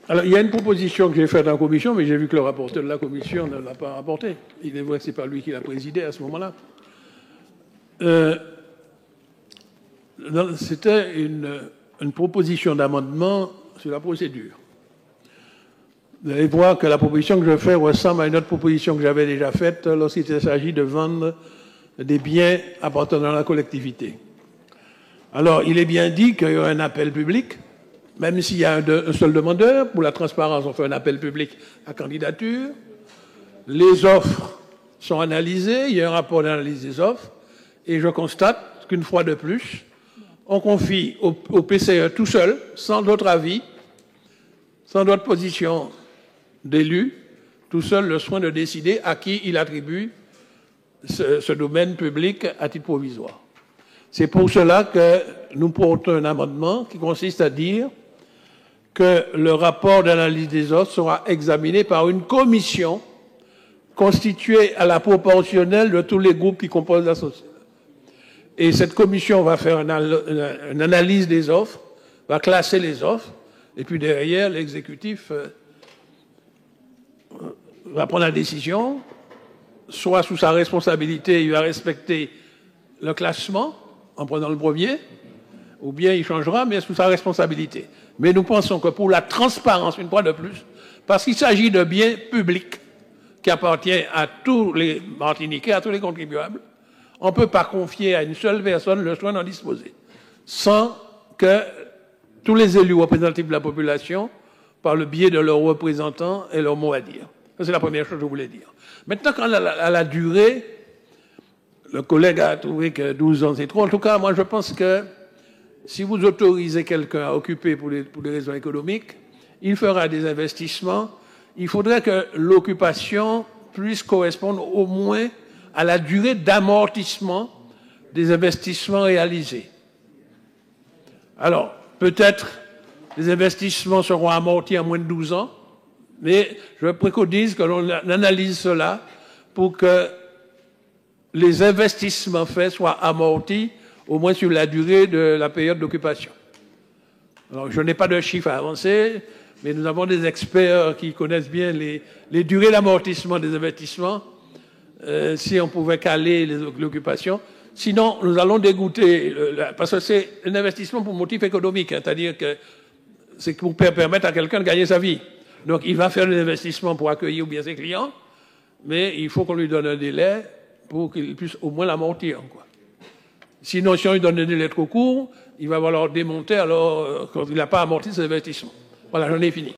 Alors, il y a une proposition que j'ai faite en commission, mais j'ai vu que le rapporteur de la commission ne l'a pas rapportée. Il est vrai que ce n'est pas lui qui l'a présidé à ce moment-là. C'était une proposition d'amendement sur la procédure. Vous allez voir que la proposition que je fais ressemble à une autre proposition que j'avais déjà faite lorsqu'il s'agit de vendre des biens appartenant à la collectivité. Alors, il est bien dit qu'il y aura un appel public, même s'il y a un seul demandeur. Pour la transparence, on fait un appel public à candidature. Les offres sont analysées, il y a un rapport d'analyse des offres, et je constate qu'une fois de plus, on confie au PCE tout seul, sans d'autre avis, sans d'autre position d'élu, tout seul le soin de décider à qui il attribue ce domaine public à titre provisoire. C'est pour cela que nous portons un amendement qui consiste à dire que le rapport d'analyse des offres sera examiné par une commission constituée à la proportionnelle de tous les groupes qui composent la société. Et cette commission va faire une analyse des offres, va classer les offres, et puis derrière, l'exécutif va prendre la décision, soit sous sa responsabilité, il va respecter le classement en prenant le premier, ou bien il changera, mais sous sa responsabilité. Mais nous pensons que pour la transparence, une fois de plus, parce qu'il s'agit de biens publics qui appartiennent à tous les Martiniquais, à tous les contribuables, on ne peut pas confier à une seule personne le soin d'en disposer, sans que tous les élus représentatifs de la population, par le biais de leurs représentants, aient leur mot à dire. Ça, c'est la première chose que je voulais dire. Maintenant, quant à la durée, le collègue a trouvé que 12 ans, c'est trop. En tout cas, moi, je pense que si vous autorisez quelqu'un à occuper pour des raisons économiques, il fera des investissements. Il faudrait que l'occupation puisse correspondre au moins à la durée d'amortissement des investissements réalisés. Alors, peut-être les investissements seront amortis en moins de 12 ans, mais je préconise que l'on analyse cela pour que les investissements faits soient amortis au moins sur la durée de la période d'occupation. Alors, je n'ai pas de chiffres à avancer, mais nous avons des experts qui connaissent bien les durées d'amortissement des investissements, si on pouvait caler l'occupation. Sinon, nous allons dégoûter, parce que c'est un investissement pour motif économique, hein, c'est-à-dire que c'est pour permettre à quelqu'un de gagner sa vie. Donc, il va faire des investissements pour accueillir bien ses clients, mais il faut qu'on lui donne un délai pour qu'il puisse au moins l'amortir, quoi. Sinon, si on lui donne un délai trop court, il va falloir démonter alors quand il n'a pas amorti ses investissements. Voilà, j'en ai fini.